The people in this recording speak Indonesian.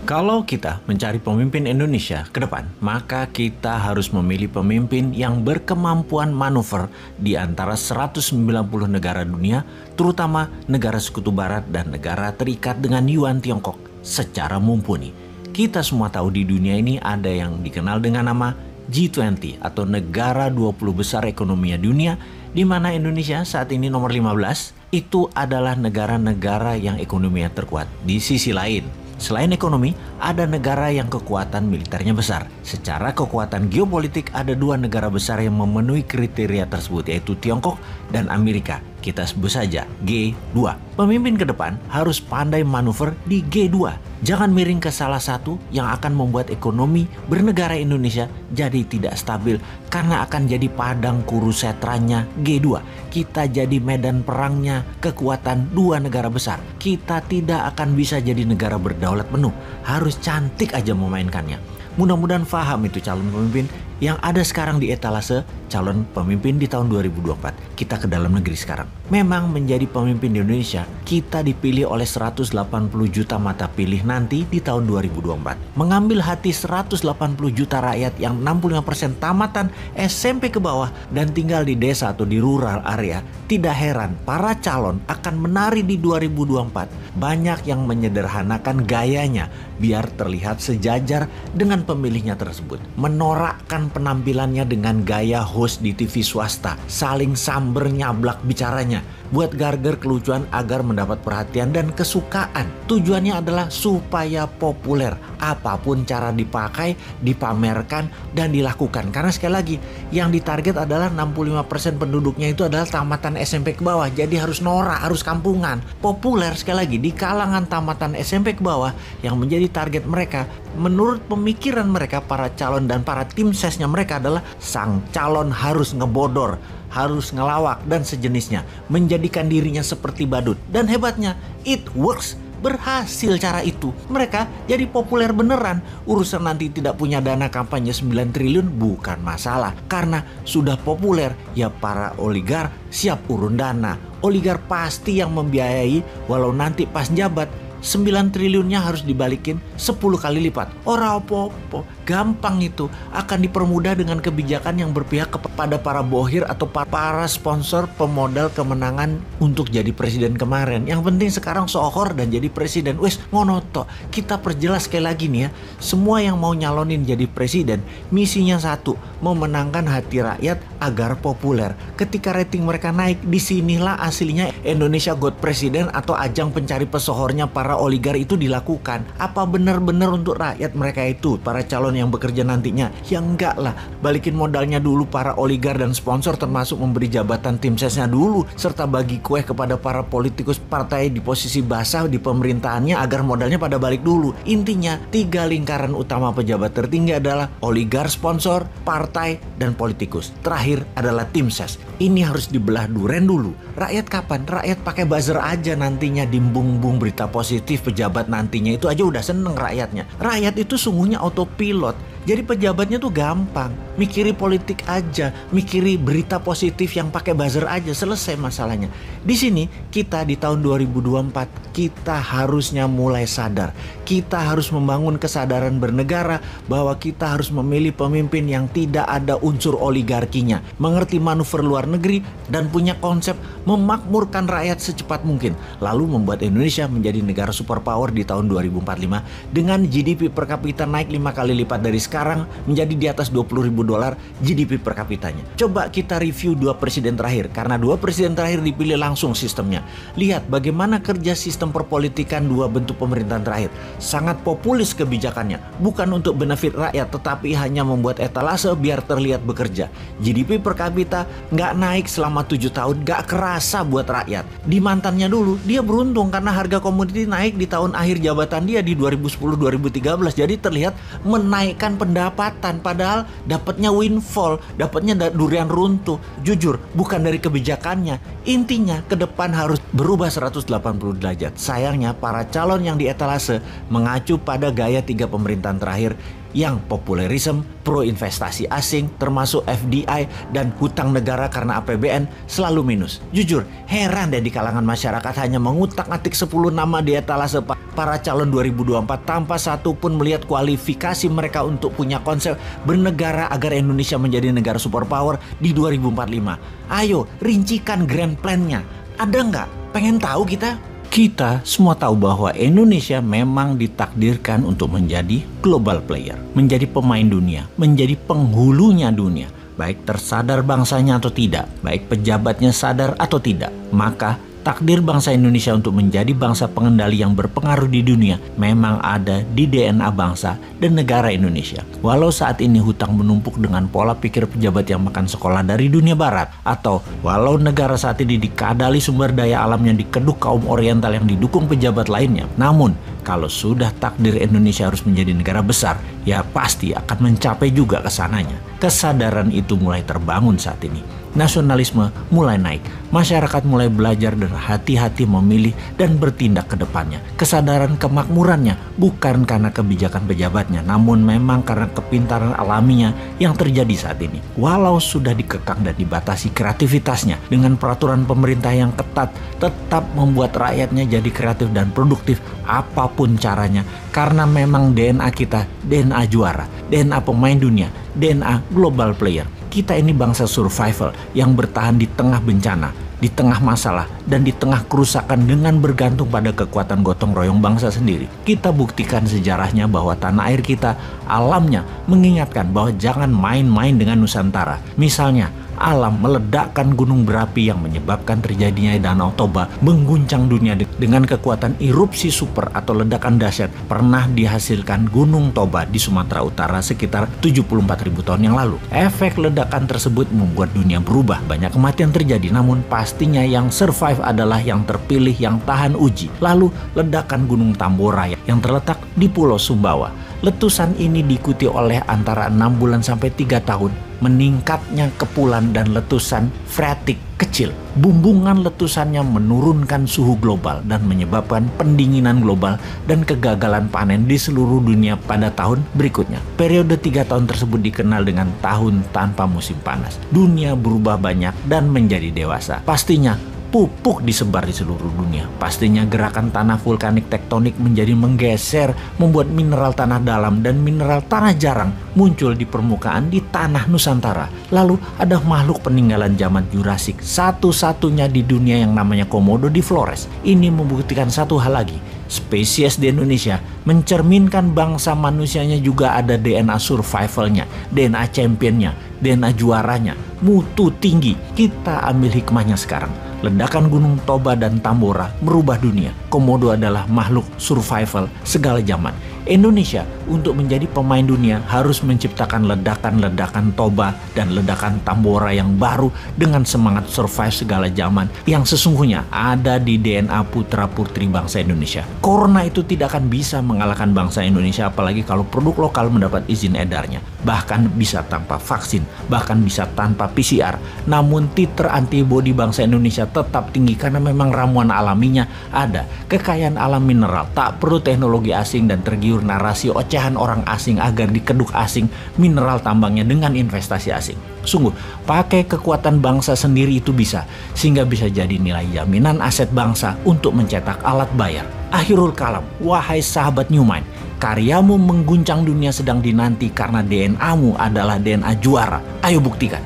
Kalau kita mencari pemimpin Indonesia ke depan, maka kita harus memilih pemimpin yang berkemampuan manuver di antara 190 negara dunia, terutama negara Sekutu Barat dan negara terikat dengan Yuan Tiongkok secara mumpuni. Kita semua tahu di dunia ini ada yang dikenal dengan nama G20 atau negara 20 besar ekonomi dunia, di mana Indonesia saat ini nomor 15 itu adalah negara-negara yang ekonominya terkuat. Di sisi lain, selain ekonomi, ada negara yang kekuatan militernya besar. Secara kekuatan geopolitik, ada dua negara besar yang memenuhi kriteria tersebut, yaitu Tiongkok dan Amerika. Kita sebut saja G2. Pemimpin ke depan harus pandai manuver di G2. Jangan miring ke salah satu yang akan membuat ekonomi bernegara Indonesia jadi tidak stabil karena akan jadi padang kurusetranya G2. Kita jadi medan perangnya kekuatan dua negara besar. Kita tidak akan bisa jadi negara berdaulat penuh. Harus cantik aja memainkannya. Mudah-mudahan paham itu calon pemimpin yang ada sekarang di etalase calon pemimpin di tahun 2024. Kita ke dalam negeri sekarang. Memang menjadi pemimpin di Indonesia, kita dipilih oleh 180 juta mata pilih nanti di tahun 2024. Mengambil hati 180 juta rakyat yang 65% tamatan SMP ke bawah dan tinggal di desa atau di rural area. Tidak heran para calon akan menari di 2024. Banyak yang menyederhanakan gayanya biar terlihat sejajar dengan pemilihnya tersebut. Menorakkan penampilannya dengan gaya host di TV swasta, saling samber nyablak bicaranya, buat garger kelucuan agar mendapat perhatian dan kesukaan. Tujuannya adalah supaya populer. Apapun cara dipakai, dipamerkan, dan dilakukan. Karena sekali lagi, yang ditarget adalah 65% penduduknya itu adalah tamatan SMP ke bawah. Jadi harus norak, harus kampungan. Populer sekali lagi di kalangan tamatan SMP ke bawah yang menjadi target mereka. Menurut pemikiran mereka, para calon dan para tim sesnya mereka adalah sang calon harus ngebodor, harus ngelawak dan sejenisnya, menjadikan dirinya seperti badut. Dan hebatnya, it works. Berhasil cara itu. Mereka jadi populer beneran. Urusan nanti tidak punya dana kampanye 9 triliun bukan masalah. Karena sudah populer, ya para oligar siap urun dana. Oligar pasti yang membiayai, walau nanti pas jabat 9 triliunnya harus dibalikin 10 kali lipat. Ora opo-opo, gampang itu. Akan dipermudah dengan kebijakan yang berpihak kepada para bohir atau para sponsor pemodal kemenangan untuk jadi presiden kemarin. Yang penting sekarang sohor dan jadi presiden. Wes ngono tok. Kita perjelas sekali lagi nih ya. Semua yang mau nyalonin jadi presiden, misinya satu, memenangkan hati rakyat agar populer. Ketika rating mereka naik, disinilah aslinya Indonesia Got President atau ajang pencari pesohornya para oligar itu dilakukan. Apa benar-benar untuk rakyat mereka itu, para calon yang bekerja nantinya? Ya enggak lah, balikin modalnya dulu para oligar dan sponsor, termasuk memberi jabatan tim sesnya dulu, serta bagi kue kepada para politikus partai di posisi basah di pemerintahannya agar modalnya pada balik dulu. Intinya, 3 lingkaran utama pejabat tertinggi adalah oligar, sponsor, partai, dan politikus. Terakhir adalah tim ses. Ini harus dibelah duren dulu. Rakyat kapan? Rakyat pakai buzzer aja nantinya dimbung-bung berita positif pejabat nantinya, itu aja udah seneng rakyatnya. Rakyat itu sungguhnya autopilot. Jadi pejabatnya tuh gampang, mikiri politik aja, mikiri berita positif yang pakai buzzer aja, selesai masalahnya. Di sini kita di tahun 2024 kita harusnya mulai sadar. Kita harus membangun kesadaran bernegara bahwa kita harus memilih pemimpin yang tidak ada unsur oligarkinya, mengerti manuver luar negeri dan punya konsep memakmurkan rakyat secepat mungkin, lalu membuat Indonesia menjadi negara superpower di tahun 2045 dengan GDP per kapita naik 5 kali lipat dari sekarang menjadi di atas $20.000 GDP per kapitanya. Coba kita review 2 presiden terakhir, karena 2 presiden terakhir dipilih langsung sistemnya. Lihat bagaimana kerja sistem perpolitikan 2 bentuk pemerintahan terakhir. Sangat populis kebijakannya, bukan untuk benefit rakyat tetapi hanya membuat etalase biar terlihat bekerja. GDP per kapita nggak naik selama 7 tahun, nggak kerasa buat rakyat. Di mantannya dulu dia beruntung karena harga komoditi naik di tahun akhir jabatan dia di 2010-2013, jadi terlihat menaikkan pendapatan, padahal dapatnya windfall, dapatnya durian runtuh. Jujur, bukan dari kebijakannya. Intinya ke depan harus berubah 180 derajat. Sayangnya para calon yang di etalase mengacu pada gaya 3 pemerintahan terakhir yang populerisme, pro investasi asing, termasuk FDI dan hutang negara karena APBN selalu minus. Jujur, heran deh di kalangan masyarakat hanya mengutak-atik 10 nama di etalase para calon 2024 tanpa satupun melihat kualifikasi mereka untuk punya konsep bernegara agar Indonesia menjadi negara superpower di 2045. Ayo, rincikan grand plan-nya. Ada nggak? Pengen tahu kita? Kita semua tahu bahwa Indonesia memang ditakdirkan untuk menjadi global player, menjadi pemain dunia, menjadi penghulunya dunia. Baik tersadar bangsanya atau tidak, baik pejabatnya sadar atau tidak, maka takdir bangsa Indonesia untuk menjadi bangsa pengendali yang berpengaruh di dunia memang ada di DNA bangsa dan negara Indonesia. Walau saat ini hutang menumpuk dengan pola pikir pejabat yang makan sekolah dari dunia barat, atau walau negara saat ini dikadali sumber daya alamnya dikeduk kaum oriental yang didukung pejabat lainnya, namun kalau sudah takdir Indonesia harus menjadi negara besar, ya pasti akan mencapai juga ke sananya. Kesadaran itu mulai terbangun saat ini. Nasionalisme mulai naik, masyarakat mulai belajar dan hati-hati memilih dan bertindak ke depannya. Kesadaran kemakmurannya bukan karena kebijakan pejabatnya, namun memang karena kepintaran alaminya yang terjadi saat ini. Walau sudah dikekang dan dibatasi kreativitasnya dengan peraturan pemerintah yang ketat, tetap membuat rakyatnya jadi kreatif dan produktif apapun caranya, karena memang DNA kita DNA juara, DNA pemain dunia, DNA global player. Kita ini bangsa survival yang bertahan di tengah bencana, di tengah masalah, dan di tengah kerusakan dengan bergantung pada kekuatan gotong royong bangsa sendiri. Kita buktikan sejarahnya bahwa tanah air kita, alamnya mengingatkan bahwa jangan main-main dengan Nusantara. Misalnya, alam meledakkan gunung berapi yang menyebabkan terjadinya Danau Toba mengguncang dunia dengan kekuatan erupsi super atau ledakan dahsyat pernah dihasilkan Gunung Toba di Sumatera Utara sekitar 74.000 tahun yang lalu. Efek ledakan tersebut membuat dunia berubah, banyak kematian terjadi, namun pastinya yang survive adalah yang terpilih yang tahan uji. Lalu ledakan Gunung Tambora yang terletak di Pulau Sumbawa. Letusan ini diikuti oleh antara 6 bulan sampai 3 tahun meningkatnya kepulan dan letusan freatik kecil. Bumbungan letusannya menurunkan suhu global dan menyebabkan pendinginan global dan kegagalan panen di seluruh dunia pada tahun berikutnya. Periode 3 tahun tersebut dikenal dengan tahun tanpa musim panas. Dunia berubah banyak dan menjadi dewasa. Pastinya pupuk disebar di seluruh dunia. Pastinya gerakan tanah vulkanik tektonik menjadi menggeser, membuat mineral tanah dalam dan mineral tanah jarang muncul di permukaan di tanah Nusantara. Lalu ada makhluk peninggalan zaman Jurassik, satu-satunya di dunia yang namanya Komodo di Flores. Ini membuktikan satu hal lagi. Spesies di Indonesia mencerminkan bangsa manusianya juga ada DNA survivalnya, DNA championnya, DNA juaranya, mutu tinggi. Kita ambil hikmahnya sekarang. Ledakan Gunung Toba dan Tambora merubah dunia. Komodo adalah makhluk survival segala zaman. Indonesia untuk menjadi pemain dunia harus menciptakan ledakan-ledakan Toba dan ledakan Tambora yang baru dengan semangat survive segala zaman yang sesungguhnya ada di DNA putra-putri bangsa Indonesia. Corona itu tidak akan bisa mengalahkan bangsa Indonesia, apalagi kalau produk lokal mendapat izin edarnya. Bahkan bisa tanpa vaksin, bahkan bisa tanpa PCR. Namun titer antibodi bangsa Indonesia tetap tinggi karena memang ramuan alaminya ada. Kekayaan alam mineral, tak perlu teknologi asing dan tergiur narasi ocehan orang asing agar dikeduk asing mineral tambangnya dengan investasi asing. Sungguh, pakai kekuatan bangsa sendiri itu bisa, sehingga bisa jadi nilai jaminan aset bangsa untuk mencetak alat bayar. Akhirul kalam, wahai sahabat New Mind, karyamu mengguncang dunia sedang dinanti karena DNA-mu adalah DNA juara. Ayo buktikan.